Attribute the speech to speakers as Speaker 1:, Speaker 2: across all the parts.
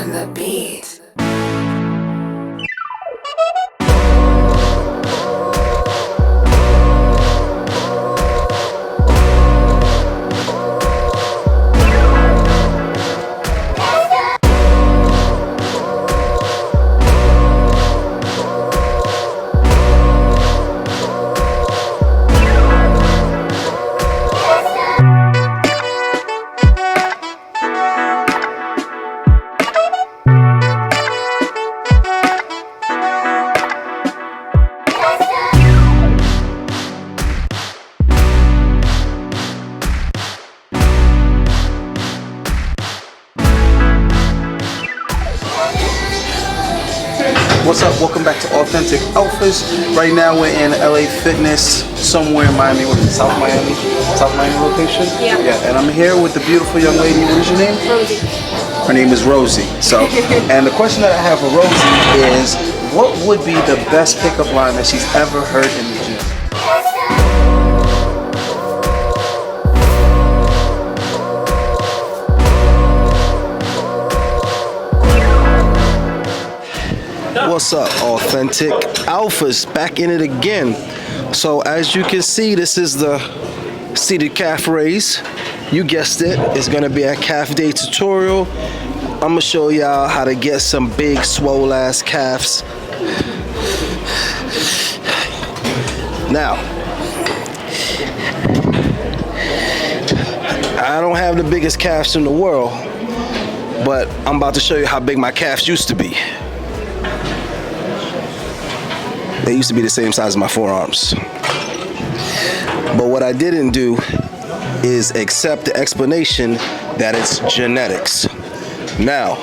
Speaker 1: on the beat.
Speaker 2: What's up? Welcome back to Authentic Alphas. Right now we're in LA Fitness, somewhere in Miami. What is it? South Miami? South Miami location?
Speaker 3: Yeah.
Speaker 2: And I'm here with the beautiful young lady. What is your name?
Speaker 3: Rosie.
Speaker 2: Her name is Rosie. So, and the question that I have for Rosie is, what would be the best pickup line that she's ever heard in the gym? What's up, Authentic Alphas? Back in it again. So as you can see, this is the seated calf raise. You guessed it, it's gonna be a calf day tutorial. I'm gonna show y'all how to get some big swole ass calves. Now, I don't have the biggest calves in the world, but I'm about to show you how big my calves used to be. They used to be the same size as my forearms. But what I didn't do is accept the explanation that it's genetics. Now,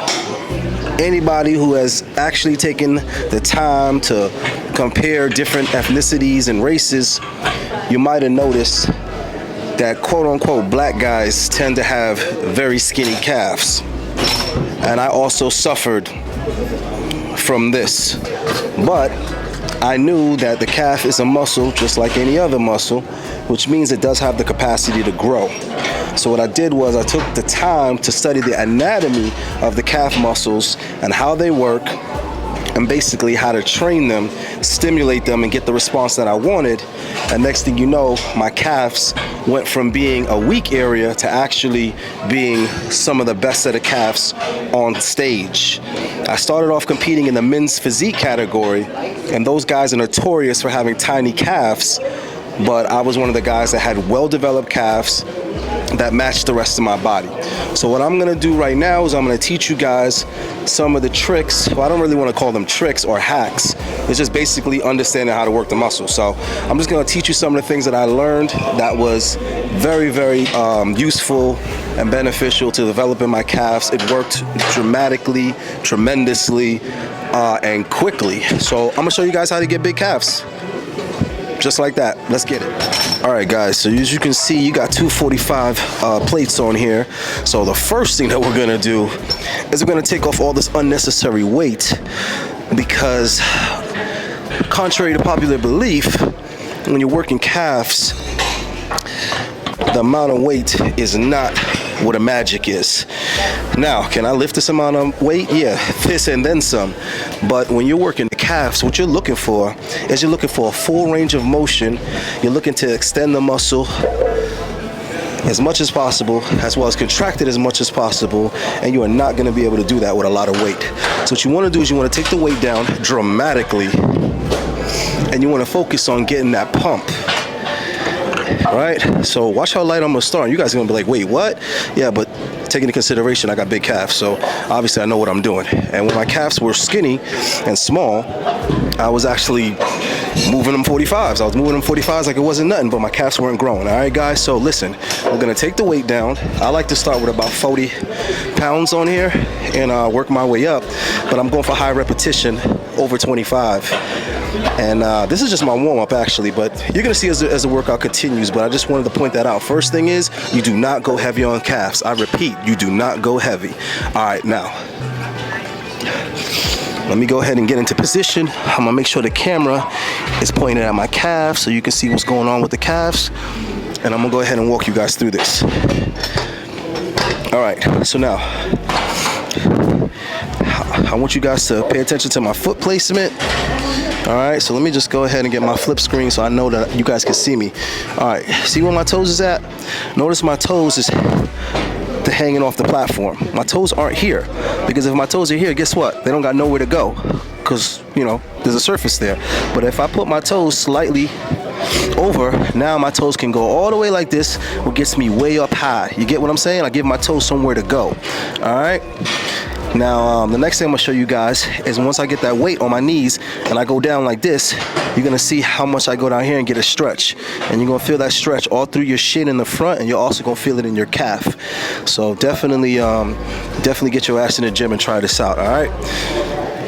Speaker 2: anybody who has actually taken the time to compare different ethnicities and races, you might have noticed that quote-unquote black guys tend to have very skinny calves. And I also suffered from this. But I knew that the calf is a muscle just like any other muscle, which means it does have the capacity to grow. So what I did was I took the time to study the anatomy of the calf muscles and how they work, and basically how to train them, stimulate them, and get the response that I wanted. And next thing you know, my calves went from being a weak area to actually being some of the best set of calves on stage. I started off competing in the men's physique category, and those guys are notorious for having tiny calves, but I was one of the guys that had well-developed calves that matched the rest of my body. So what I'm gonna do right now is I'm gonna teach you guys some of the tricks. Well, I don't really wanna call them tricks or hacks. It's just basically understanding how to work the muscle. So I'm just gonna teach you some of the things that I learned that was very, very useful and beneficial to developing my calves. It worked dramatically, tremendously, and quickly. So I'm gonna show you guys how to get big calves. Just like that. Let's get it. All right, guys, so as you can see, you got 245 plates on here. So the first thing that we're gonna do is we're gonna take off all this unnecessary weight, because contrary to popular belief, when you're working calves, the amount of weight is not what a magic is. Now, can I lift this amount of weight? Yeah, this and then some. But when you're working the calves, what you're looking for is you're looking for a full range of motion. You're looking to extend the muscle as much as possible, as well as contract it as much as possible, and you are not going to be able to do that with a lot of weight. So what you want to do is you want to take the weight down dramatically, and you want to focus on getting that pump. All right, so watch how light I'm gonna start. You guys are gonna be like, wait, what? Yeah, but take into consideration I got big calves, so obviously I know what I'm doing. And when my calves were skinny and small, I was actually moving them 45s. I was moving them 45s like it wasn't nothing, but my calves weren't growing. All right, guys, so listen, we're gonna take the weight down. I like to start with about 40 pounds on here and work my way up, but I'm going for high repetition, over 25. And this is just my warm-up actually, but you're gonna see as the workout continues. But I just wanted to point that out. First thing is, you do not go heavy on calves. I repeat, you do not go heavy. All right, now let me go ahead and get into position. I'm gonna make sure the camera is pointed at my calves so you can see what's going on with the calves, and I'm gonna go ahead and walk you guys through this. All right, so now I want you guys to pay attention to my foot placement. All right, so let me just go ahead and get my flip screen so I know that you guys can see me. All right, see where my toes is at? Notice my toes is hanging off the platform. My toes aren't here, because if my toes are here, guess what? They don't got nowhere to go, because, you know, there's a surface there. But if I put my toes slightly over, now my toes can go all the way like this, which gets me way up high. You get what I'm saying? I give my toes somewhere to go. All right. Now, the next thing I'm gonna show you guys is once I get that weight on my knees and I go down like this, you're gonna see how much I go down here and get a stretch. And you're gonna feel that stretch all through your shin in the front, and you're also gonna feel it in your calf. So definitely get your ass in the gym and try this out, all right?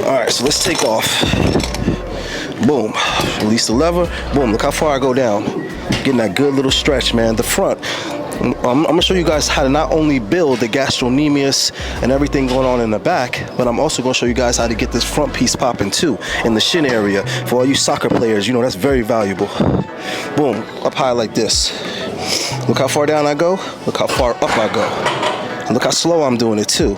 Speaker 2: All right, so let's take off. Boom, release the lever. Boom, look how far I go down. Getting that good little stretch, man. The front. I'm gonna show you guys how to not only build the gastrocnemius and everything going on in the back, but I'm also gonna show you guys how to get this front piece popping too, in the shin area. For all you soccer players, you know that's very valuable. Boom, up high like this. Look how far down I go, look how far up I go. And look how slow I'm doing it too.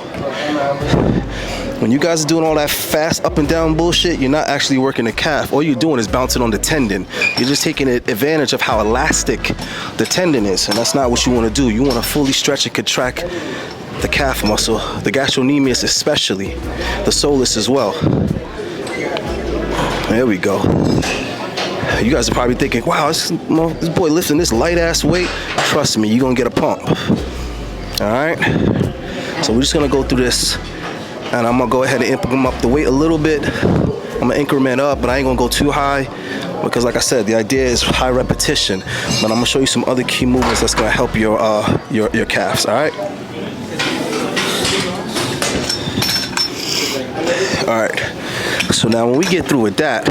Speaker 2: When you guys are doing all that fast up and down bullshit, you're not actually working the calf. All you're doing is bouncing on the tendon. You're just taking advantage of how elastic the tendon is, and that's not what you want to do. You want to fully stretch and contract the calf muscle, the gastrocnemius especially, the soleus as well. There we go. You guys are probably thinking, wow, this boy lifting this light ass weight. Trust me, you're gonna get a pump. All right, so we're just gonna go through this, and I'm gonna go ahead and increment up the weight a little bit. I'm gonna increment up, but I ain't gonna go too high, because like I said, the idea is high repetition. But I'm gonna show you some other key movements that's gonna help your calves. All right. All right. So now when we get through with that,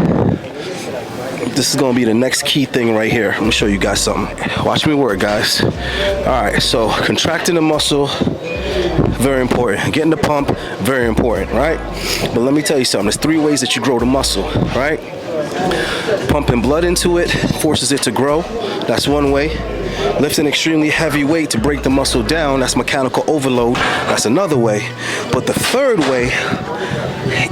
Speaker 2: this is gonna be the next key thing right here. I'm gonna show you guys something. Watch me work, guys. All right. So contracting the muscle, very important. Getting the pump, very important, right? But let me tell you something. There's 3 ways that you grow the muscle, right? Pumping blood into it forces it to grow. That's one way. Lifting extremely heavy weight to break the muscle down, that's mechanical overload. That's another way. But the third way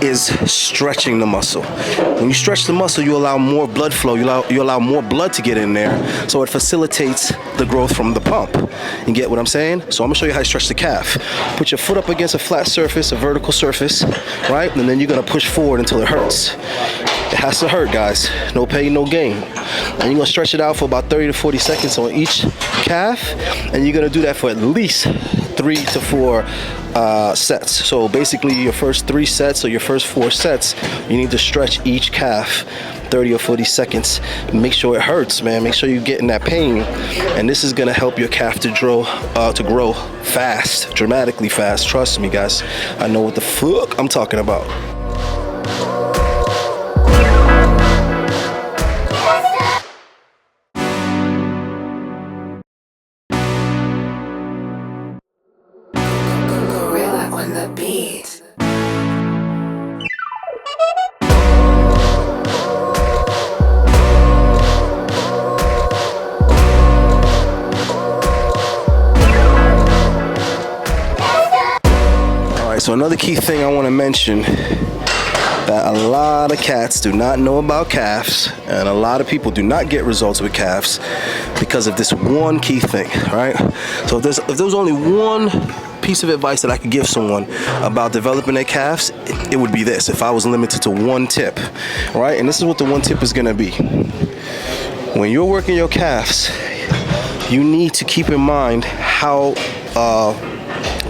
Speaker 2: is stretching the muscle. When you stretch the muscle, you allow more blood flow. You allow more blood to get in there, so it facilitates the growth from the pump. You get what I'm saying? So I'm gonna show you how to stretch the calf. Put your foot up against a flat surface, a vertical surface, right? And then you're gonna push forward until it hurts. It has to hurt, guys. No pain, no gain. And you're gonna stretch it out for about 30 to 40 seconds on each calf, and you're gonna do that for at least 3 to 4 sets. So basically your first 3 sets or your first 4 sets, you need to stretch each calf 30 or 40 seconds. Make sure it hurts, man. Make sure you're getting that pain, and this is gonna help your calf to grow fast, dramatically fast. Trust me, guys. I know what the fuck I'm talking about. So another key thing I want to mention that a lot of cats do not know about calves, and a lot of people do not get results with calves because of this one key thing, right? So if there's only one piece of advice that I could give someone about developing their calves, it would be this. If I was limited to one tip, right? And this is what the one tip is going to be. When you're working your calves, you need to keep in mind how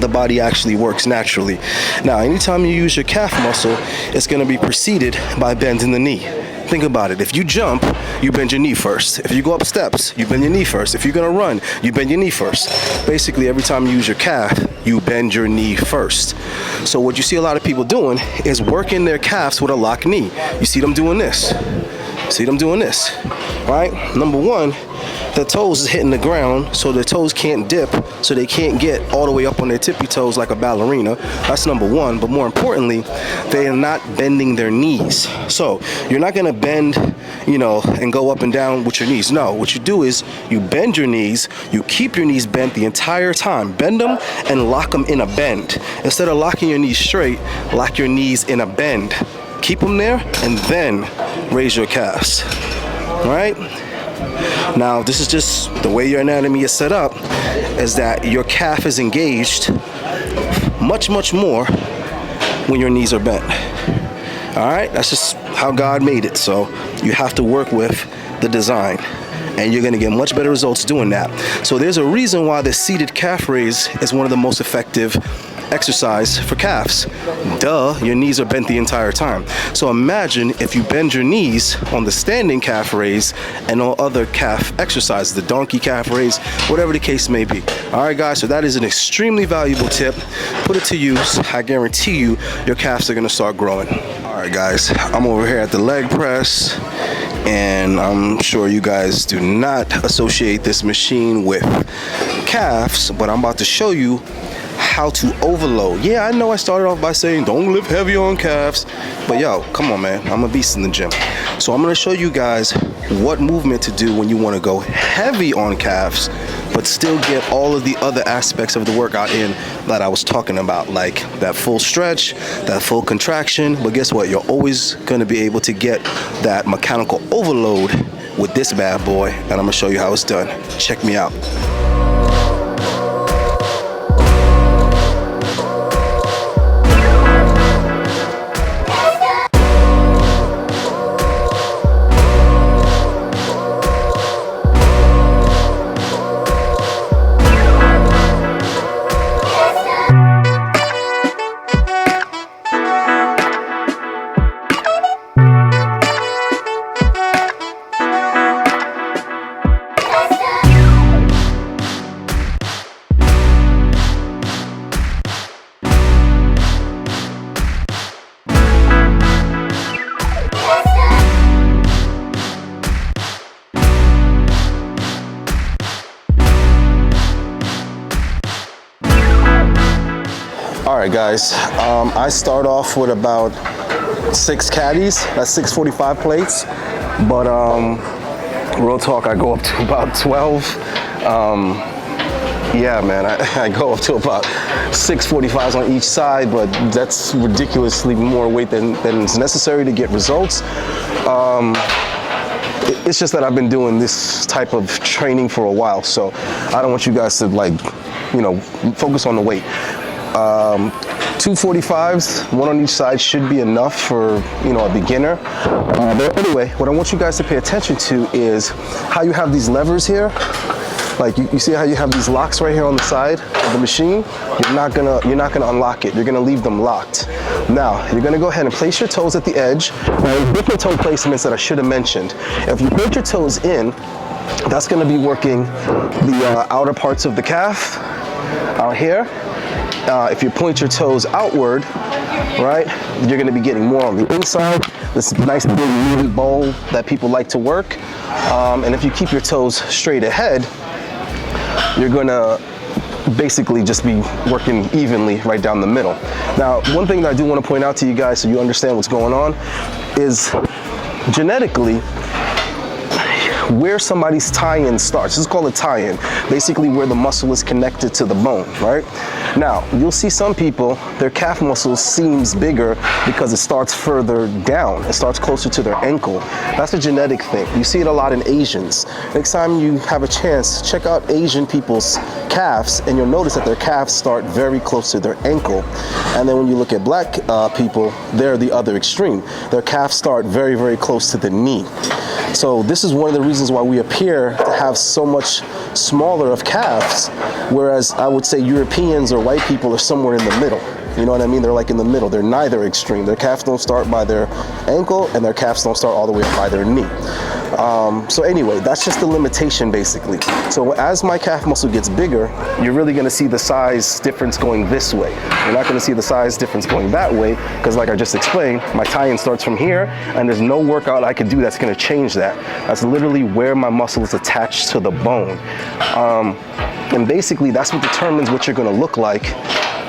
Speaker 2: the body actually works naturally. Now, anytime you use your calf muscle, it's going to be preceded by bending the knee. Think about it. If you jump, you bend your knee first. If you go up steps, you bend your knee first. If you're going to run, you bend your knee first. Basically, every time you use your calf, you bend your knee first. So what you see a lot of people doing is working their calves with a locked knee. You see them doing this. See them doing this, right? Number one, the toes is hitting the ground, so the toes can't dip, so they can't get all the way up on their tippy toes like a ballerina. That's number one. But more importantly, they are not bending their knees. So you're not gonna bend, and go up and down with your knees. No, what you do is you bend your knees, you keep your knees bent the entire time. Bend them and lock them in a bend. Instead of locking your knees straight, lock your knees in a bend. Keep them there and then raise your calves. All right? Now, this is just the way your anatomy is set up, is that your calf is engaged much, much more when your knees are bent. All right? That's just how God made it. So you have to work with the design, and you're going to get much better results doing that. So there's a reason why the seated calf raise is one of the most effective exercise for calves. Duh, your knees are bent the entire time. So imagine if you bend your knees on the standing calf raise and all other calf exercises, the donkey calf raise, whatever the case may be. All right, guys, so that is an extremely valuable tip. Put it to use. I guarantee you your calves are going to start growing. All right, guys, I'm over here at the leg press, and I'm sure you guys do not associate this machine with calves, but I'm about to show you how to overload. Yeah, I know I started off by saying don't lift heavy on calves, but yo, come on, man, I'm a beast in the gym. So I'm gonna show you guys what movement to do when you want to go heavy on calves, but still get all of the other aspects of the workout in that I was talking about, like that full stretch, that full contraction. But guess what? You're always gonna be able to get that mechanical overload with this bad boy, and I'm gonna show you how it's done. Check me out. All right, guys, I start off with about 6 caddies. That's 645 plates. But real talk, I go up to about 12. Yeah, man, I go up to about 645s on each side, but that's ridiculously more weight than is necessary to get results. It's just that I've been doing this type of training for a while, so I don't want you guys to focus on the weight. 245s, one on each side, should be enough for a beginner. But anyway, what I want you guys to pay attention to is how you have these levers here. Like you see how you have these locks right here on the side of the machine. You're not gonna unlock it. You're gonna leave them locked. Now you're gonna go ahead and place your toes at the edge. Now, there's different toe placements that I should have mentioned. If you put your toes in, that's gonna be working the outer parts of the calf out here. If you point your toes outward, right, you're going to be getting more on the inside. This nice big meaty bowl that people like to work. And if you keep your toes straight ahead, you're going to basically just be working evenly right down the middle. Now, one thing that I do want to point out to you guys so you understand what's going on is genetically, where somebody's tie-in starts. This is called a tie-in, basically where the muscle is connected to the bone, right? Now, you'll see some people, their calf muscle seems bigger because it starts further down. It starts closer to their ankle. That's a genetic thing. You see it a lot in Asians. Next time you have a chance, check out Asian people's calves, and you'll notice that their calves start very close to their ankle. And then when you look at black people, they're the other extreme. Their calves start very, very close to the knee. So this is one of the reasons why we appear to have so much smaller of calves, whereas I would say Europeans or white people are somewhere in the middle. You know what I mean? They're like in the middle. They're neither extreme. Their calves don't start by their ankle, and their calves don't start all the way up by their knee. So anyway, that's just the limitation basically. So as my calf muscle gets bigger, you're really gonna see the size difference going this way. You're not gonna see the size difference going that way, because like I just explained, my tie-in starts from here, and there's no workout I can do that's gonna change that. That's literally where my muscle is attached to the bone. And basically that's what determines what you're gonna look like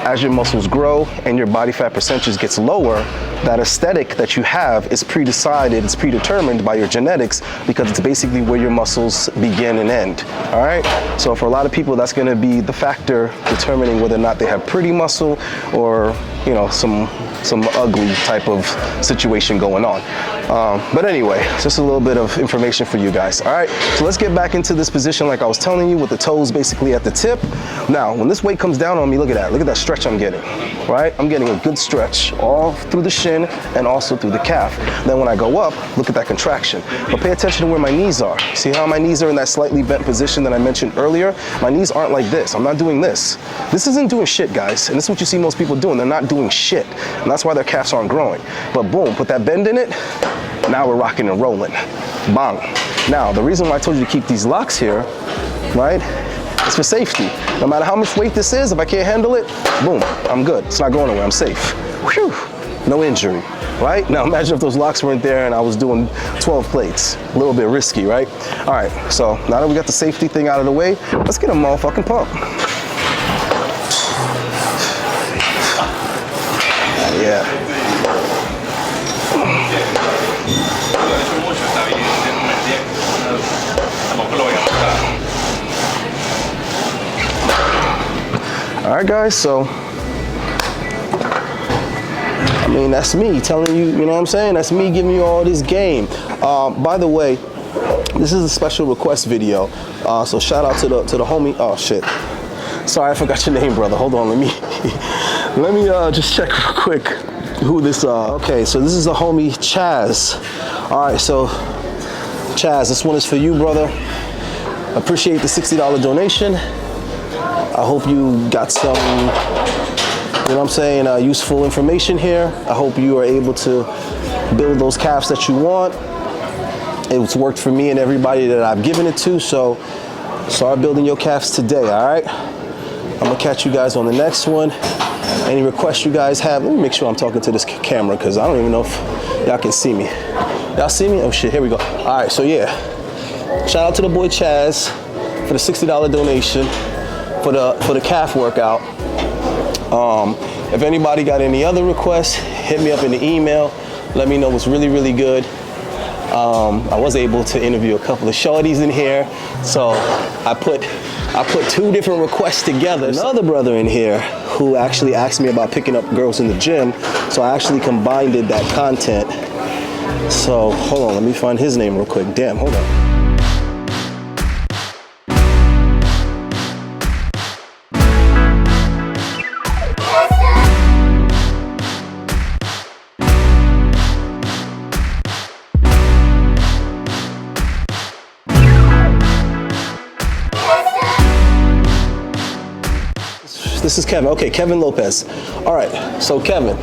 Speaker 2: as your muscles grow and your body fat percentage gets lower. That aesthetic that you have is pre-decided, it's predetermined by your genetics, because it's basically where your muscles begin and end, all right? So for a lot of people, that's gonna be the factor determining whether or not they have pretty muscle or, you know, some ugly type of situation going on. But anyway, just a little bit of information for you guys, all right? So let's get back into this position like I was telling you, with the toes basically at the tip. Now, when this weight comes down on me, look at that stretch I'm getting, right? I'm getting a good stretch all through the shin and also through the calf. Then when I go up, look at that contraction. But pay attention to where my knees are. See how my knees are in that slightly bent position that I mentioned earlier? My knees aren't like this. I'm not doing this. This isn't doing shit, guys. And this is what you see most people doing. They're not doing shit. And that's why their calves aren't growing. But boom, put that bend in it. Now we're rocking and rolling. Bang. Now, the reason why I told you to keep these locks here, right? It's for safety. No matter how much weight this is, if I can't handle it, boom, I'm good. It's not going anywhere, I'm safe. Whew. No injury, right? Now imagine if those locks weren't there and I was doing 12 plates. A little bit risky, right? All right, so now that we got the safety thing out of the way, let's get a motherfucking pump. Yeah. All right, guys, so I mean, that's me telling you, you know what I'm saying? That's me giving you all this game. By the way, this is a special request video. So shout out to the homie. Oh shit. Sorry, I forgot your name, brother. Hold on, let me just check real quick who this okay, so this is the homie Chaz. All right, so Chaz, this one is for you, brother. Appreciate the $60 donation. I hope you got some, you know what I'm saying, useful information here. I hope you are able to build those calves that you want. It's worked for me and everybody that I've given it to, so start building your calves today, all right? I'm gonna catch you guys on the next one. Any requests you guys have, let me make sure I'm talking to this camera, because I don't even know if y'all can see me. Y'all see me? Oh shit, here we go. All right, so yeah. Shout out to the boy Chaz for the $60 donation for the calf workout. If anybody got any other requests, hit me up in the email. Let me know what's really, really good. I was able to interview a couple of shorties in here, so I put two different requests together. Another brother in here who actually asked me about picking up girls in the gym, so I actually combined that content. So hold on, let me find his name real quick. Damn, hold on. This is Kevin. Okay, Kevin Lopez. All right, so Kevin,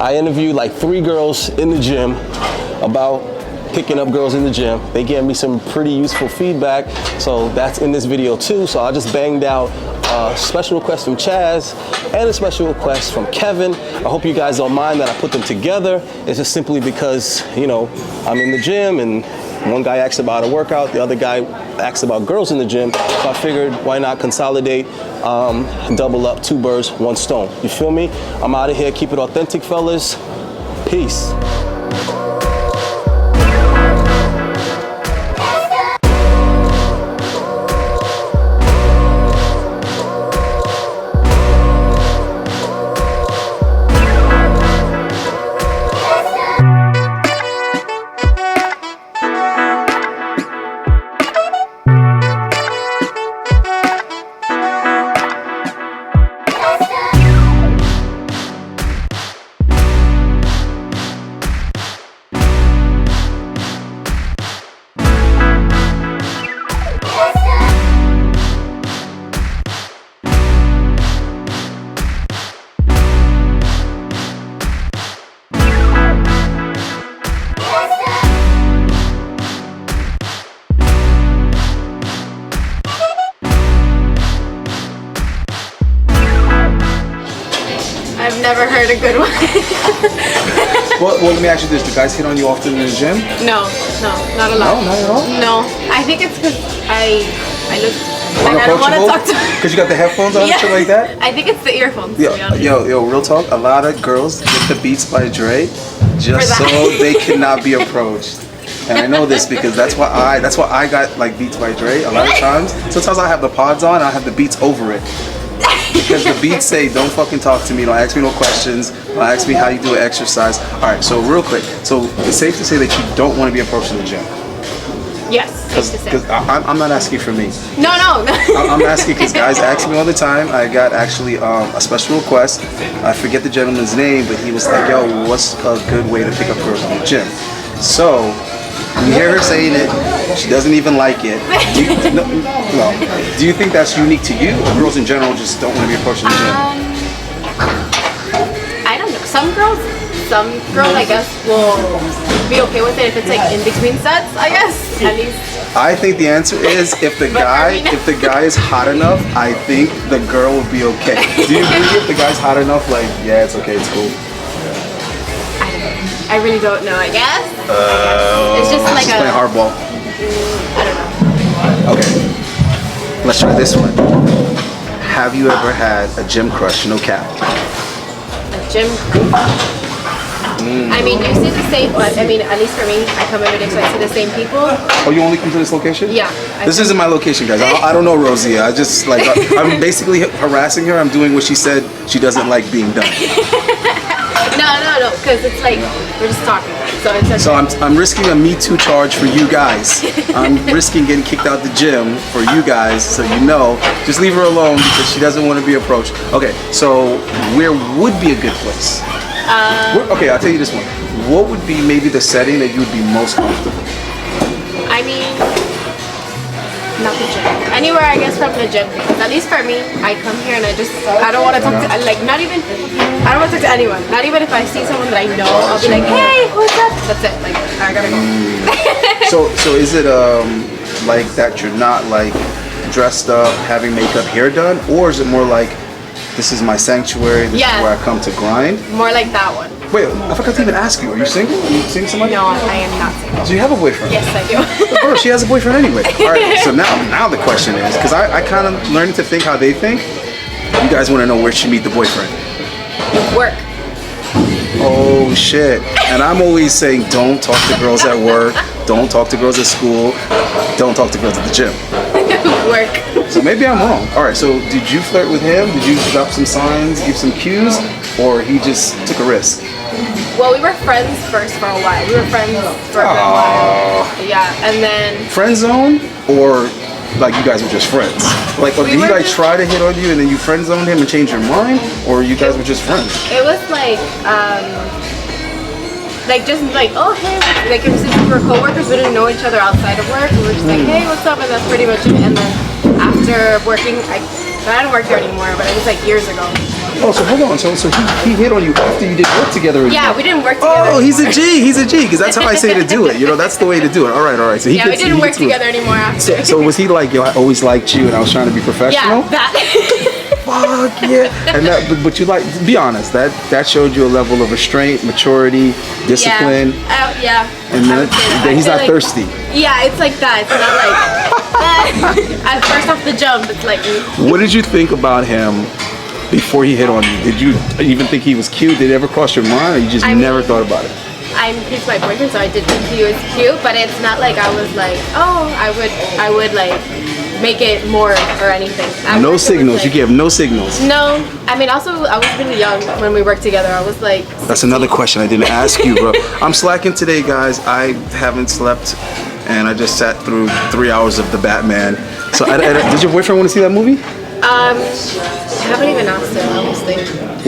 Speaker 2: I interviewed like 3 girls in the gym about picking up girls in the gym. They gave me some pretty useful feedback, so that's in this video too. So I just banged out a special request from Chaz and a special request from Kevin. I hope you guys don't mind that I put them together. It's just simply because, you know, I'm in the gym and one guy asked about a workout, the other guy asked about girls in the gym, so I figured why not consolidate, double up 2 birds, 1 stone. You feel me? I'm out of here. Keep it authentic, fellas. Peace.
Speaker 1: never heard a good one.
Speaker 3: Well, let me ask you this: do guys hit on you often in the gym?
Speaker 1: No, not a lot.
Speaker 3: No, not at all.
Speaker 1: No, I think it's because I look like I don't want to talk to.
Speaker 3: Because you got the headphones on and shit like that.
Speaker 1: I think it's the earphones. To be honest.
Speaker 3: Yo, real talk. A lot of girls get the Beats by Dre just so they cannot be approached. And I know this because that's why I got like Beats by Dre a lot of times. Sometimes I have the pods on, I have the beats over it. Because the beats say, don't fucking talk to me, don't ask me no questions, don't ask me how you do an exercise. Alright, so real quick, so it's safe to say that you don't want to be approached in the gym?
Speaker 1: Yes, safe to say.
Speaker 3: Because I'm not asking for me.
Speaker 1: No.
Speaker 3: I'm asking because guys ask me all the time. I got actually a special request. I forget the gentleman's name, but he was like, yo, what's a good way to pick up girls in the gym? So, you hear her saying it, she doesn't even like it. Do you think that's unique to you, or girls in general just don't want to be approached in the gym?
Speaker 1: I don't know. Some girls I guess will be okay with it if it's like in between sets, I guess. At least.
Speaker 3: I think the answer is if the guy is hot enough, I think the girl will be okay. Do you agree if the guy's hot enough, like, yeah, it's okay, it's cool?
Speaker 1: I really don't know, I guess. It's just like
Speaker 3: playing hardball.
Speaker 1: I don't know.
Speaker 3: Okay, let's try this one. Have you ever had a gym crush, no cap?
Speaker 1: A gym crush? I mean, you see the same, but I mean, at least for me, I come every day, so I see the same people.
Speaker 3: Oh, you only come to this location?
Speaker 1: Yeah.
Speaker 3: This isn't my location, guys. I don't know Rosie. I just, like, I'm basically harassing her. I'm doing what she said she doesn't like being done.
Speaker 1: No, because it's like, we're just talking. So it's okay.
Speaker 3: So I'm risking a Me Too charge for you guys. I'm risking getting kicked out the gym for you guys, so you know. Just leave her alone because she doesn't want to be approached. Okay, so where would be a good place? Okay, I'll tell you this one. What would be maybe the setting that you would be most comfortable?
Speaker 1: I mean, not the gym. Anywhere, I guess, from the gym. Because at least for me, I come here and I don't want to talk to, like, I don't want to talk to anyone. Not even if I see someone that I know, I'll be like, hey, what's up? That's it. Like, I gotta go.
Speaker 3: So is it like that you're not like dressed up, having makeup, hair done, or is it more like this is my sanctuary, this is where I come to grind?
Speaker 1: More like that one.
Speaker 3: Wait, I forgot to even ask you. Are you single? Are you seeing somebody?
Speaker 1: No, I am not single.
Speaker 3: So you have a boyfriend?
Speaker 1: Yes, I do.
Speaker 3: Bro, she has a boyfriend anyway. All right, so now the question is, because I kind of learned to think how they think. You guys want to know where she meet the boyfriend?
Speaker 1: Work.
Speaker 3: Oh shit. And I'm always saying don't talk to girls at work, don't talk to girls at school, don't talk to girls at the gym.
Speaker 1: Work.
Speaker 3: So maybe I'm wrong. Alright, so did you flirt with him? Did you drop some signs, give some cues, or he just took a risk?
Speaker 1: Well, we were friends first for a while. We were friends for a good while. Yeah, and then...
Speaker 3: Friend zone? Or like you guys were just friends? Like, did he like try to hit on you and then you friend zoned him and changed your mind? Or you guys were just friends?
Speaker 1: It was like just like, oh hey, like since we were co-workers, we didn't know each other outside of work. We were just like, hey, what's up? And that's pretty much it. And then after working, I don't work there anymore, but it was like years ago.
Speaker 3: Oh, so hold on. So he hit on you after you did work together?
Speaker 1: Yeah, we didn't work together.
Speaker 3: Oh, he's a G. He's a G. Because that's how I say to do it. You know, that's the way to do it. All right. So
Speaker 1: we didn't work together anymore after.
Speaker 3: So was he like, yo, I always liked you and I was trying to be professional?
Speaker 1: Yeah, that.
Speaker 3: Fuck yeah. And that, but you like, be honest, that showed you a level of restraint, maturity, discipline.
Speaker 1: Yeah.
Speaker 3: And then he's not thirsty.
Speaker 1: Yeah, it's like that. It's not like at first off the jump, it's like.
Speaker 3: What did you think about him before he hit on you? Did you even think he was cute? Did it ever cross your mind, or you just never thought about it?
Speaker 1: He's my boyfriend, so I did think he was cute, but it's not like I was like, oh, I would like make it more or anything.
Speaker 3: No signals. Like, you gave no signals.
Speaker 1: No, I mean, also I was really young when we worked together. I was like 16.
Speaker 3: That's another question I didn't ask you, bro. I'm slacking today, guys. I haven't slept, and I just sat through 3 hours of The Batman. So, did your boyfriend want to see that movie?
Speaker 1: I haven't even asked him, honestly.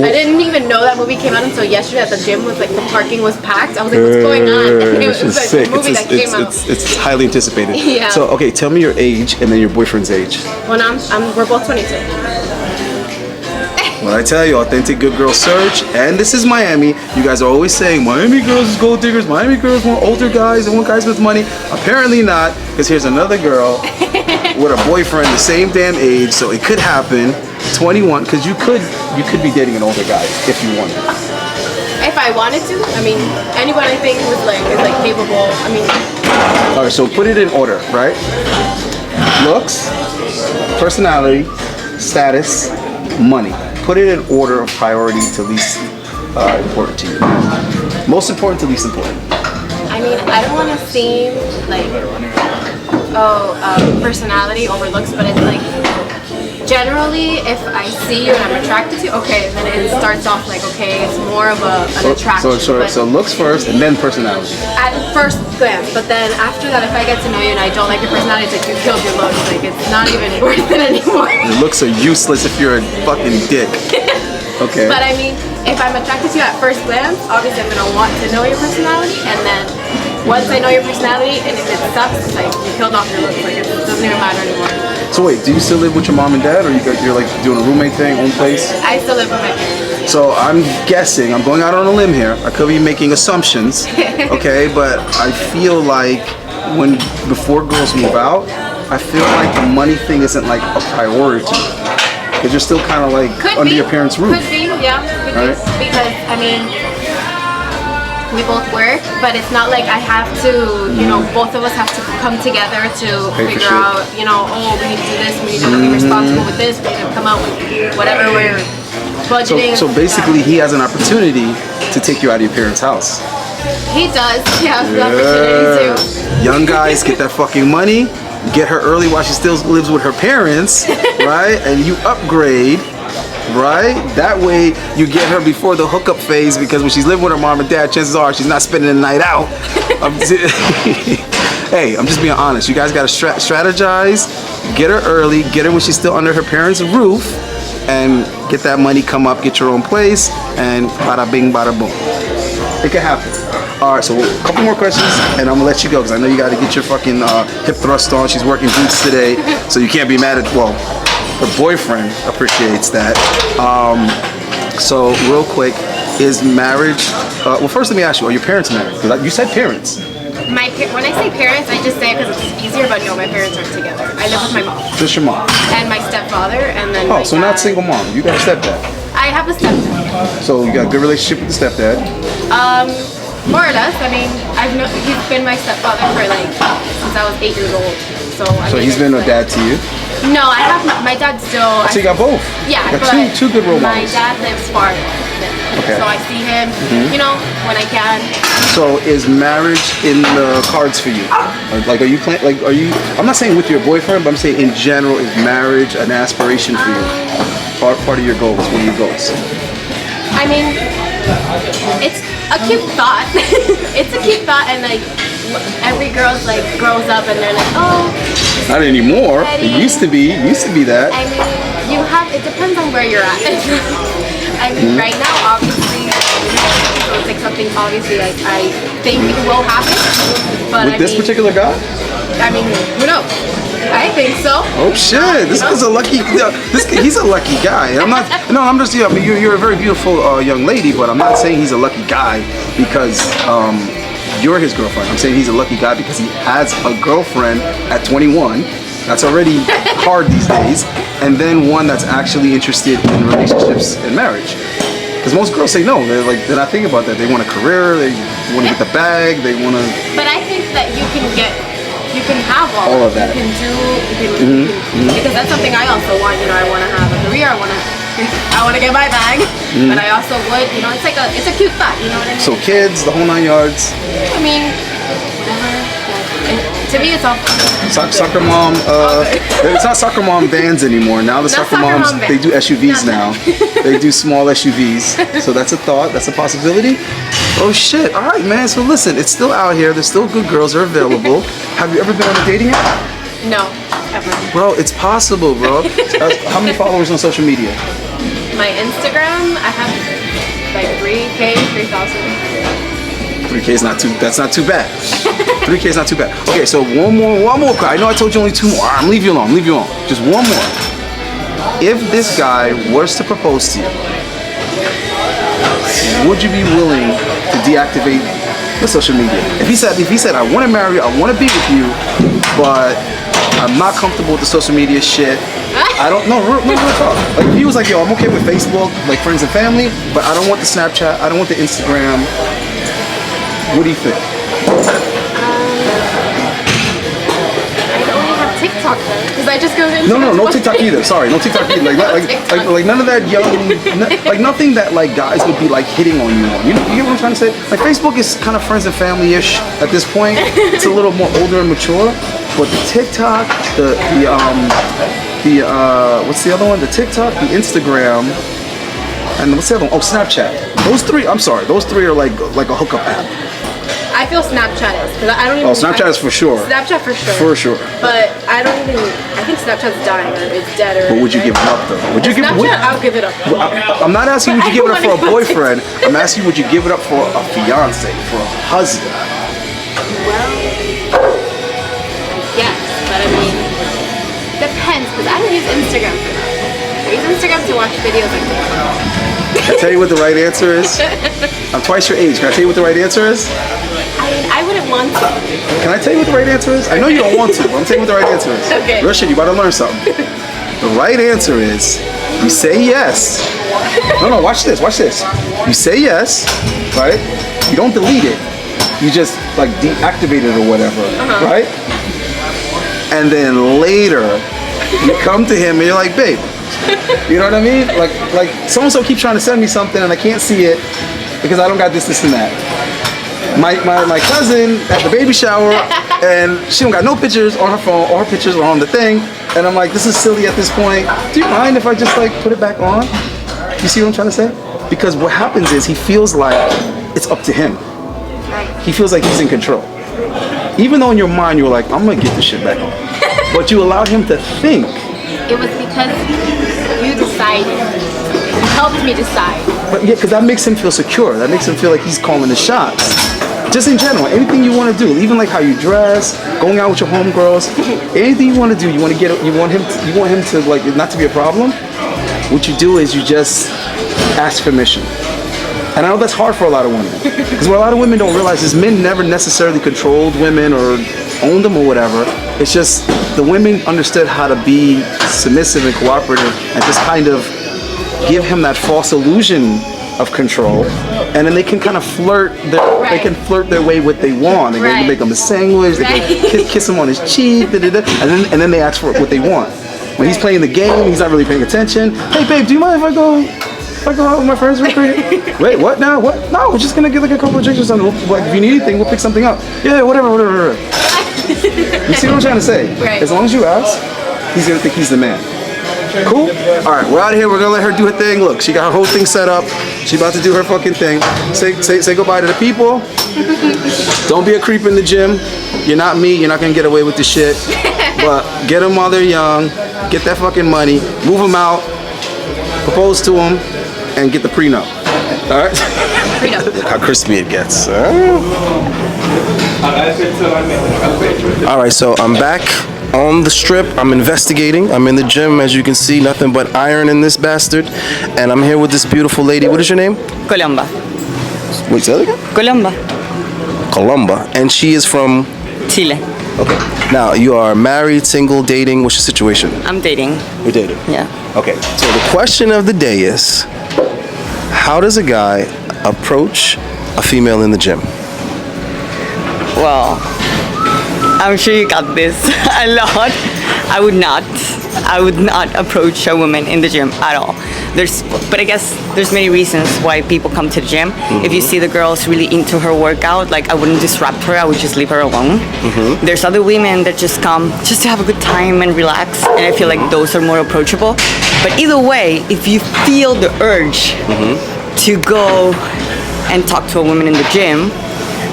Speaker 1: I didn't even know that movie came out until yesterday at the gym. Was like the parking was packed. I was like, what's going on? And it was like
Speaker 3: sick.
Speaker 1: the movie that came out.
Speaker 3: It's highly anticipated.
Speaker 1: Yeah.
Speaker 3: So okay, tell me your age and then your boyfriend's age.
Speaker 1: Well, we're both 22.
Speaker 3: When I tell you, authentic good girl search, and this is Miami. You guys are always saying Miami girls is gold diggers. Miami girls want older guys and want guys with money. Apparently not, because here's another girl with a boyfriend the same damn age, so it could happen. 21, because you could be dating an older guy if you wanted.
Speaker 1: If I wanted to, I mean, anyone I think is like capable. I mean.
Speaker 3: All right, so put it in order, right? Looks, personality, status, money. Put it in order of priority to least important to you. Most important to least important.
Speaker 1: I mean, I don't want to seem like personality over looks, but it's like generally, if I see you and I'm attracted to you, okay, then it starts off like, okay, it's more of an attraction.
Speaker 3: So looks first and then personality.
Speaker 1: At first glance, but then after that, if I get to know you and I don't like your personality, it's like you killed your looks. Like it's not even worth it anymore.
Speaker 3: Your looks are useless if you're a fucking dick. Okay.
Speaker 1: But I mean, if I'm attracted to you at first glance, obviously I'm gonna want to know your personality, and then once I know your personality, and if it sucks, it's like you killed off your looks. Like it doesn't even matter anymore.
Speaker 3: So wait, do you still live with your mom and dad, or you're like doing a roommate thing, own place?
Speaker 1: I still live with my parents.
Speaker 3: So I'm guessing, I'm going out on a limb here. I could be making assumptions, okay? But I feel like before girls move out, I feel like the money thing isn't like a priority. Because you're still kind of like under your parents' roof.
Speaker 1: Could be, yeah. Could
Speaker 3: right?
Speaker 1: be. Because, I mean, we both work, but it's not like I have to, you know, both of us have to come together to figure out, you know, oh, we need to do this, we need to be responsible with this, we need to come out with whatever we're budgeting.
Speaker 3: So basically, he has an opportunity to take you out of your parents' house.
Speaker 1: He does. He has the opportunity to.
Speaker 3: Young guys, get that fucking money, get her early while she still lives with her parents, right? And you upgrade. Right? That way you get her before the hookup phase, because when she's living with her mom and dad, chances are she's not spending the night out. Hey, I'm just being honest. You guys gotta strategize, get her early, get her when she's still under her parents' roof, and get that money, come up, get your own place, and bada bing, bada boom. It can happen. All right, so a couple more questions, and I'm gonna let you go, because I know you gotta get your fucking hip thrust on. She's working boots today, so you can't be mad at, well, her boyfriend appreciates that. So real quick, is marriage, well first let me ask you, are your parents married? Because you said parents.
Speaker 1: When I say parents, I just say it because it's easier, but no, my parents aren't together. I live with my mom.
Speaker 3: Just your mom?
Speaker 1: And my stepfather, and then
Speaker 3: oh, so dad. Not single mom, you got a stepdad?
Speaker 1: I have a stepdad.
Speaker 3: So you got a good relationship with the stepdad?
Speaker 1: More or less. I mean, he's been my stepfather for like, since I was 8 years old. So
Speaker 3: he's been a dad to you?
Speaker 1: No, I have my dad still.
Speaker 3: So you got both?
Speaker 1: Yeah,
Speaker 3: you got two good role models.
Speaker 1: My dad lives far.
Speaker 3: Okay.
Speaker 1: So I see him, you know, when I can.
Speaker 3: So is marriage in the cards for you? Like, I'm not saying with your boyfriend, but I'm saying in general, is marriage an aspiration for you? Part of your goals, one of your goals?
Speaker 1: I mean, it's a cute thought. It's a cute thought, and like, every girl's like grows up and they're like, oh.
Speaker 3: Not anymore. It used to be that.
Speaker 1: I mean, it depends on where you're at. I mean, right now, obviously, so it's like something obviously like I think it will happen. But
Speaker 3: with this particular guy?
Speaker 1: I mean, who knows? I think so.
Speaker 3: Oh shit! This is a lucky. He's a lucky guy. I'm just. Yeah, I mean, you're a very beautiful young lady, but I'm not saying he's a lucky guy because you're his girlfriend. I'm saying he's a lucky guy because he has a girlfriend at 21. That's already hard these days. And then one that's actually interested in relationships and marriage. Because most girls say no. They're not thinking about that. They want a career. They want to get the bag. They want to.
Speaker 1: But I think that you can have all of that. You can because that's something I also want. You know, I want to have a career. I want to get my bag, but I also would, you know, it's a cute thought, you know what I mean?
Speaker 3: So kids, the whole 9 yards.
Speaker 1: I mean, whatever. To me, it's all
Speaker 3: soccer mom. It's not soccer mom vans anymore. Now the soccer moms, they do SUVs now. They do small SUVs. So that's a thought. That's a possibility. Oh shit! All right, man. So listen, it's still out here. There's still good girls are available. Have you ever been on a dating app?
Speaker 1: No, ever.
Speaker 3: Bro, it's possible, bro. How many followers on social media?
Speaker 1: My Instagram, I have like 3,000.
Speaker 3: 3K is not too. That's not too bad. 3K is not too bad. Okay, so one more. I know I told you only 2 more. I'm leave you alone. Just one more. If this guy was to propose to you, would you be willing to deactivate the social media? If he said, I want to marry you, I want to be with you, but I'm not comfortable with the social media shit. I don't know. No, real talk. Like if he was like, yo, I'm okay with Facebook, like friends and family, but I don't want the Snapchat. I don't want the Instagram. What do you think?
Speaker 1: I only have TikTok though, because I just go into
Speaker 3: No TikTok either. Sorry, no TikTok either. Like none of that young, like nothing that like guys would be like hitting on you on. You get what I'm trying to say? Like Facebook is kind of friends and family-ish at this point. It's a little more older and mature. But the TikTok, what's the other one? The TikTok, the Instagram, and what's the other one? Oh, Snapchat. Those three. I'm sorry. Those three are like a hookup app.
Speaker 1: I feel Snapchat is, because I don't even.
Speaker 3: Oh, Snapchat is for sure.
Speaker 1: Snapchat for sure.
Speaker 3: For sure.
Speaker 1: But I don't even. I think Snapchat's dying or it's dead or.
Speaker 3: But would you give it up though? Would you
Speaker 1: Snapchat? I'll give it up.
Speaker 3: I'm not asking would you give it up for a boyfriend. I'm asking would you give it up for a fiance, for a husband?
Speaker 1: Well, yes, but I mean, depends because I don't use Instagram for that. I use Instagram to watch videos like this.
Speaker 3: Can I tell you what the right answer is? I'm twice your age. Can I tell you what the right answer is?
Speaker 1: I mean, I wouldn't want to.
Speaker 3: Can I tell you what the right answer is? I know you don't want to, but I'm telling you what the right answer is.
Speaker 1: Okay.
Speaker 3: Real shit, you about to learn something. The right answer is you say yes. No, watch this. You say yes, right? You don't delete it. You just like deactivate it or whatever, right? And then later, you come to him and you're like, babe, you know what I mean? Like so-and-so keeps trying to send me something and I can't see it because I don't got this and that. My cousin at the baby shower and she don't got no pictures on her phone, all her pictures are on the thing, and I'm like, this is silly at this point. Do you mind if I just like put it back on? You see what I'm trying to say? Because what happens is he feels like it's up to him. He feels like he's in control. Even though in your mind you were like, I'm gonna get this shit back on. But you allowed him to think.
Speaker 1: It was because you decided. You helped me decide.
Speaker 3: But yeah, because that makes him feel secure. That makes him feel like he's calling the shots. Just in general, anything you want to do, even like how you dress, going out with your homegirls, anything you want to do, you want him to like it not to be a problem. What you do is you just ask permission. And I know that's hard for a lot of women. Because what a lot of women don't realize is men never necessarily controlled women or owned them or whatever. It's just the women understood how to be submissive and cooperative and just kind of give him that false illusion of control. And then they can kind of flirt their way what they want. They can make him a sandwich, they can kiss him on his cheek, and then they ask for what they want. When he's playing the game, he's not really paying attention. Hey babe, do you mind if I go out with my friends real quick? Wait, what now? What? No, we're just gonna get like a couple of drinks or something. Like if you need anything, we'll pick something up. Yeah, whatever. You see what I'm trying to say?
Speaker 1: Right.
Speaker 3: As long as you ask, he's gonna think he's the man. Cool? Alright, we're out of here. We're gonna let her do her thing. Look, she got her whole thing set up. She about to do her fucking thing. Say goodbye to the people. Don't be a creep in the gym. You're not me. You're not gonna get away with this shit. But get them while they're young. Get that fucking money. Move them out. Propose to them. And get the prenup. Alright?
Speaker 1: Prenup.
Speaker 2: How crispy it gets. Alright, so I'm back on the strip. I'm investigating. I'm in the gym, as you can see. Nothing but iron in this bastard. And I'm here with this beautiful lady. What is your name?
Speaker 4: Colomba.
Speaker 2: Wait, say that again?
Speaker 4: Colomba.
Speaker 2: Colomba. And she is from?
Speaker 4: Chile.
Speaker 2: Okay. Now, you are married, single, dating. What's your situation?
Speaker 4: I'm dating.
Speaker 2: You're dating?
Speaker 4: Yeah.
Speaker 2: Okay. So the question of the day is, how does a guy approach a female in the gym?
Speaker 4: Well, I'm sure you got this a lot. I would not approach a woman in the gym at all. But I guess there's many reasons why people come to the gym. Mm-hmm. If you see the girl's really into her workout, like I wouldn't disrupt her, I would just leave her alone. Mm-hmm. There's other women that just come just to have a good time and relax, and I feel like those are more approachable. But either way, if you feel the urge to go and talk to a woman in the gym,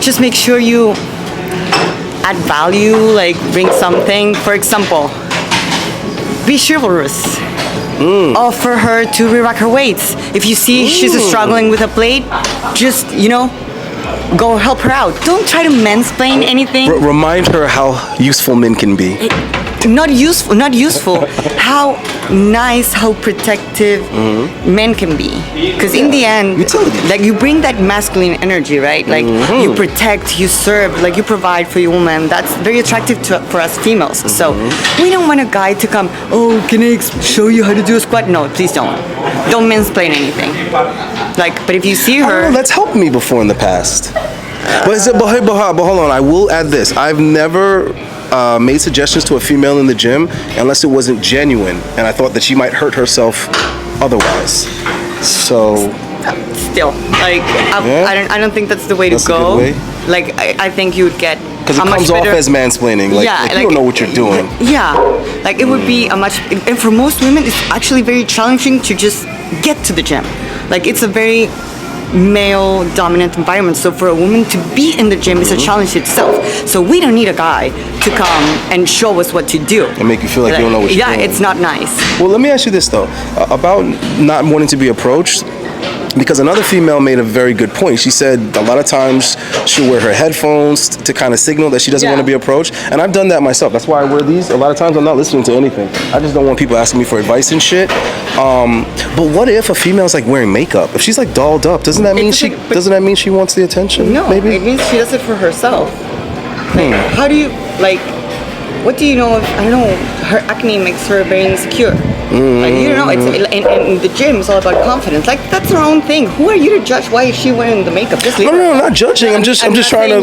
Speaker 4: just make sure you add value, like bring something. For example, be chivalrous. Offer her to re-rack her weights. If you see she's struggling with a plate, just, go help her out. Don't try to mansplain anything.
Speaker 2: Remind her how useful men can be.
Speaker 4: not useful. How nice, how protective men can be. Because in the end,
Speaker 2: Utility.
Speaker 4: like you bring that masculine energy, right? Like you protect, you serve, like you provide for your woman. That's very attractive for us females. So we don't want a guy to come, oh, can I show you how to do a squat? No, please don't. Don't mansplain anything. Like, but if you see her,
Speaker 2: That's helped me before in the past. But hold on, I will add this. I've never made suggestions to a female in the gym unless it wasn't genuine and I thought that she might hurt herself otherwise. So
Speaker 4: still, like, I don't think that's the way
Speaker 2: That's
Speaker 4: to
Speaker 2: a
Speaker 4: go.
Speaker 2: good way?
Speaker 4: Like, I think you would get
Speaker 2: because it
Speaker 4: a much
Speaker 2: comes off
Speaker 4: better-
Speaker 2: as mansplaining. Like,
Speaker 4: Yeah,
Speaker 2: like,
Speaker 4: like-
Speaker 2: you don't know what you're doing.
Speaker 4: Yeah, like it would be a much, and for most women, it's actually very challenging to just get to the gym. Like, it's a very male dominant environment, so for a woman to be in the gym is a challenge itself. So we don't need a guy to come and show us what to do
Speaker 2: And make you feel like you don't know what you're doing.
Speaker 4: Yeah, it's not nice.
Speaker 2: Well, let me ask you this though, about not wanting to be approached. Because another female made a very good point. She said a lot of times she'll wear her headphones to kind of signal that she doesn't want to be approached. And I've done that myself. That's why I wear these. A lot of times I'm not listening to anything. I just don't want people asking me for advice and shit. But what if a female's like wearing makeup? If she's like dolled up, doesn't that mean she wants the attention?
Speaker 4: No,
Speaker 2: maybe.
Speaker 4: it means she does it for herself. Like, how do you, like, what do you know if, I don't know, her acne makes her very insecure. Like, you don't know, and the gym is all about confidence. Like, that's her own thing. Who are you to judge why is she wearing the makeup? Just leave her.
Speaker 2: No, not judging. I'm just trying to.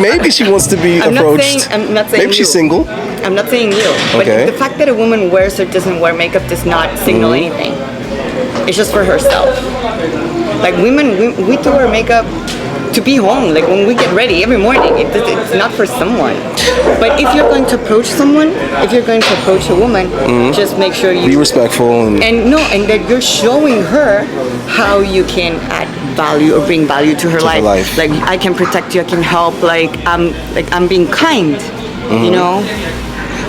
Speaker 2: Maybe she wants to be approached.
Speaker 4: I'm not saying
Speaker 2: maybe she's
Speaker 4: you.
Speaker 2: single.
Speaker 4: I'm not saying you. But
Speaker 2: Okay.
Speaker 4: the fact that a woman wears or doesn't wear makeup does not signal anything. It's just for herself. Like, women, we do our makeup to be home. Like, when we get ready every morning, it's not for someone. But if you're going to approach someone, if you're going to approach a woman, just make sure you
Speaker 2: Be respectful and
Speaker 4: and that you're showing her how you can add value or bring value to her life. Like, I can protect you, I can help. Like I'm being kind, you know.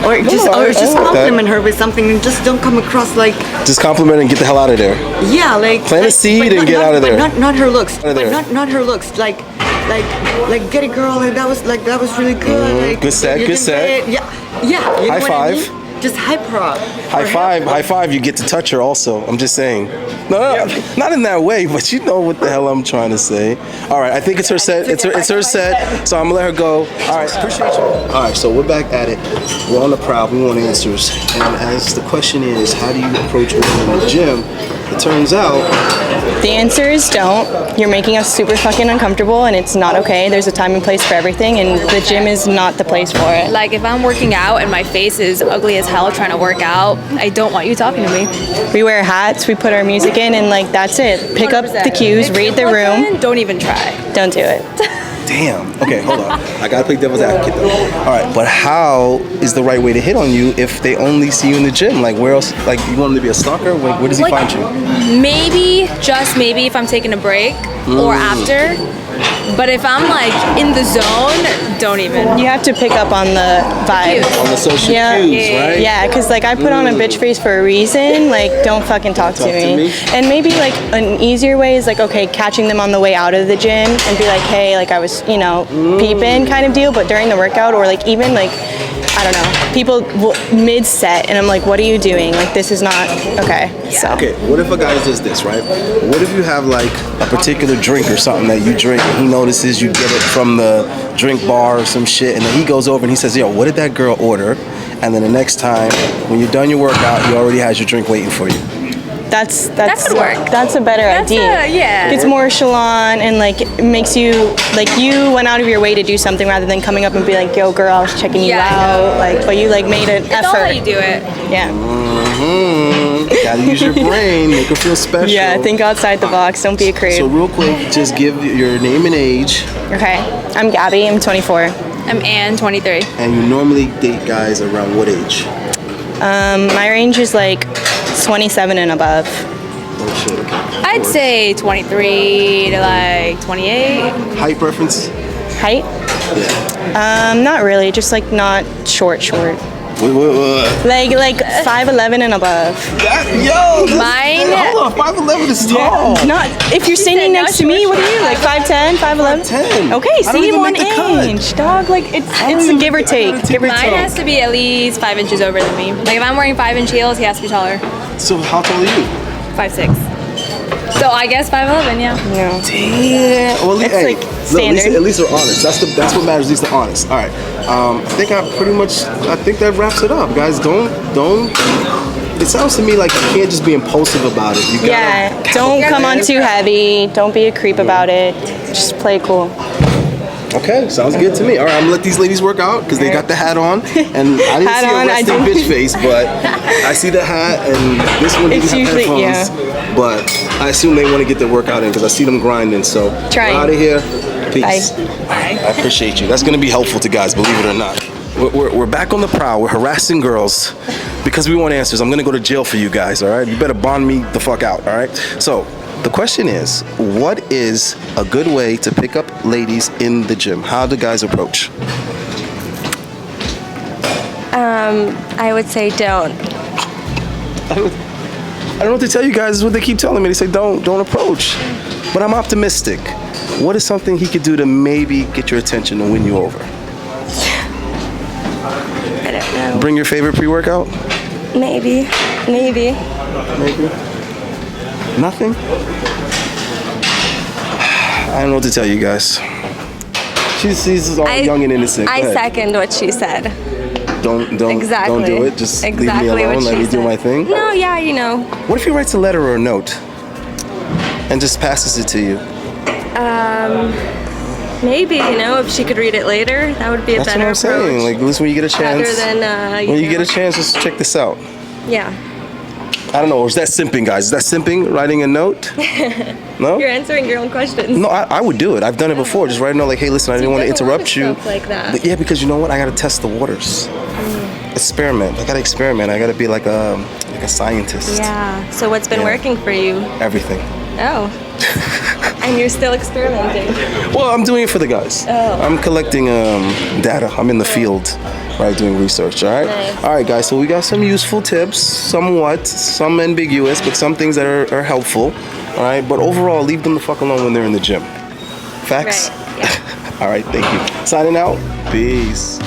Speaker 4: Or just
Speaker 2: I like
Speaker 4: compliment her with something and just don't come across like
Speaker 2: just compliment and get the hell out of there.
Speaker 4: yeah, like
Speaker 2: Plant a seed and get out of there.
Speaker 4: But not her looks.
Speaker 2: Out of there.
Speaker 4: But not her looks. Like get a girl and that was really good. Like,
Speaker 2: Good set,
Speaker 4: you
Speaker 2: good
Speaker 4: did
Speaker 2: set.
Speaker 4: great. Yeah. You know
Speaker 2: High
Speaker 4: what I
Speaker 2: five.
Speaker 4: mean? Just hype her up.
Speaker 2: High five, you get to touch her also. I'm just saying. No, not in that way, but you know what the hell I'm trying to say. All right, I think it's her set. It's her set, so I'm gonna let her go. All right, appreciate you. All right, so we're back at it. We're on the prowl, we want answers. And as the question is, how do you approach women in the gym? It turns out,
Speaker 5: The answer is don't. You're making us super fucking uncomfortable and it's not okay. There's a time and place for everything and the gym is not the place for it.
Speaker 6: Like if I'm working out and my face is ugly as hell trying to work out, I don't want you talking to me.
Speaker 5: We wear hats, we put our music in and like that's it. Pick up the cues, read the room.
Speaker 6: Don't even try.
Speaker 5: Don't do it.
Speaker 2: damn. Okay, hold on. I gotta play devil's advocate though. All right, but how is the right way to hit on you if they only see you in the gym? Like where else? Like you want them to be a stalker? Like, where does he find you?
Speaker 6: Maybe, just maybe if I'm taking a break or after. But if I'm like in the zone, don't even.
Speaker 5: You have to pick up on the vibe.
Speaker 2: On the social
Speaker 5: Yeah.
Speaker 2: cues, right?
Speaker 5: Yeah, because like I put on a bitch face for a reason. Like, don't fucking talk to me. And maybe like an easier way is like, okay, catching them on the way out of the gym and be like, hey, like I was, you know, peeping kind of deal. But during the workout or like even like, I don't know, people mid-set and I'm like, what are you doing? Like this is not okay. So.
Speaker 2: Okay, what if a guy does this, right? What if you have like a particular drink or something that you drink and he notices you get it from the drink bar or some shit and then he goes over and he says, yo, what did that girl order? And then the next time, when you're done your workout, he already has your drink waiting for you.
Speaker 5: That
Speaker 6: could work.
Speaker 5: That's a better idea.
Speaker 6: Yeah.
Speaker 5: It's more echelon and like it makes you like you went out of your way to do something rather than coming up and be like, yo girl, I was checking you out. Like, but you like made an
Speaker 6: It's
Speaker 5: effort.
Speaker 6: all how you do it.
Speaker 5: Yeah.
Speaker 2: Gotta use your brain, make her feel special.
Speaker 5: Yeah, think outside the box. Don't be a creep.
Speaker 2: So real quick, just give your name and age.
Speaker 5: Okay. I'm Gabby, I'm 24.
Speaker 6: I'm Ann, 23.
Speaker 2: And you normally date guys around what age?
Speaker 5: My range is like 27 and above.
Speaker 2: Oh shit, okay.
Speaker 6: I'd say 23 to like 28.
Speaker 2: Height preference?
Speaker 5: Height?
Speaker 2: Yeah.
Speaker 5: Not really, just like not short.
Speaker 2: What?
Speaker 5: Like 5'11" and above.
Speaker 6: Mine.
Speaker 2: Hold on, 5'11" is tall.
Speaker 5: Not if you're standing
Speaker 6: said
Speaker 5: next
Speaker 6: no
Speaker 5: to me.
Speaker 6: short,
Speaker 5: What are you like? 5'10", 5'11"?
Speaker 2: 5'10".
Speaker 5: Okay,
Speaker 2: I don't
Speaker 5: see,
Speaker 2: even
Speaker 5: 1
Speaker 2: make the cut.
Speaker 5: inch, dog. Like it's
Speaker 2: even
Speaker 5: give or
Speaker 2: make the- I
Speaker 5: take.
Speaker 2: gotta
Speaker 5: Give or
Speaker 6: Mine
Speaker 5: take.
Speaker 6: has to be at least 5 inches over than me. Like if I'm wearing 5-inch heels, he has to be taller.
Speaker 2: So how tall are you?
Speaker 6: 5'6". So I guess 5'11", yeah.
Speaker 5: No.
Speaker 2: Damn. Well,
Speaker 5: It's
Speaker 2: hey,
Speaker 5: like
Speaker 2: look,
Speaker 5: standard.
Speaker 2: at least they're honest. That's what matters. At least they're honest. All right. I think that wraps it up, guys. Don't. It sounds to me like you can't just be impulsive about it. You gotta
Speaker 5: Yeah, don't come on too heavy. Don't be a creep about it. Just play cool.
Speaker 2: Okay, sounds good to me. All right, I'm gonna let these ladies work out because they got the hat on, and I didn't
Speaker 5: Hat
Speaker 2: see
Speaker 5: on,
Speaker 2: a
Speaker 5: I
Speaker 2: resting
Speaker 5: didn't.
Speaker 2: bitch face, but I see the hat, and this one
Speaker 5: It's
Speaker 2: didn't have
Speaker 5: usually-
Speaker 2: headphones. But I assume they want to get their workout in because I see them grinding. So
Speaker 5: Trying.
Speaker 2: out of here. Peace.
Speaker 5: Bye.
Speaker 2: I appreciate you. That's gonna be helpful to guys, believe it or not. We're back on the prowl. We're harassing girls because we want answers. I'm gonna go to jail for you guys. All right, you better bond me the fuck out. All right. So the question is, what is a good way to pick up ladies in the gym? How do guys approach?
Speaker 7: I would say don't.
Speaker 2: I don't know what to tell you guys. This is what they keep telling me. They say don't approach. But I'm optimistic. What is something he could do to maybe get your attention and win you over?
Speaker 7: I don't know.
Speaker 2: Bring your favorite pre-workout?
Speaker 7: Maybe.
Speaker 2: Maybe. Nothing? I don't know what to tell you guys. She's all young and innocent. Go
Speaker 7: I
Speaker 2: ahead.
Speaker 7: second what she said.
Speaker 2: Don't
Speaker 7: Exactly.
Speaker 2: don't do it. Just
Speaker 7: exactly
Speaker 2: leave me alone.
Speaker 7: what
Speaker 2: Let
Speaker 7: she
Speaker 2: me do
Speaker 7: said.
Speaker 2: my thing.
Speaker 7: No, yeah, you know.
Speaker 2: What if he writes a letter or a note and just passes it to you?
Speaker 7: Maybe, you know, if she could read it later, that would be a
Speaker 2: That's
Speaker 7: better
Speaker 2: what I'm saying.
Speaker 7: approach.
Speaker 2: Like, listen, when you get a chance.
Speaker 7: Rather than,
Speaker 2: when you get a chance, just check this out.
Speaker 7: Yeah.
Speaker 2: I don't know. Is that simping, guys? Is that simping? Writing a note? No.
Speaker 7: You're answering your own questions.
Speaker 2: No, I would do it. I've done it before. Just writing out like, hey, listen, I didn't want to
Speaker 7: There's a lot of
Speaker 2: interrupt you.
Speaker 7: stuff like that.
Speaker 2: But yeah, because you know what? I gotta test the waters. Experiment. I gotta experiment. I gotta be like a scientist.
Speaker 7: Yeah. So what's been
Speaker 2: Yeah.
Speaker 7: working for you?
Speaker 2: Everything.
Speaker 7: Oh. And you're still experimenting.
Speaker 2: Well, I'm doing it for the guys.
Speaker 7: Oh.
Speaker 2: I'm collecting data. I'm in the field, right, doing research. All right.
Speaker 7: Nice.
Speaker 2: All right, guys. So we got some useful tips, somewhat, some ambiguous, but some things that are helpful. All right. But overall, leave them the fuck alone when they're in the gym. Facts.
Speaker 7: Right. Yeah.
Speaker 2: All right. Thank you. Signing out. Peace.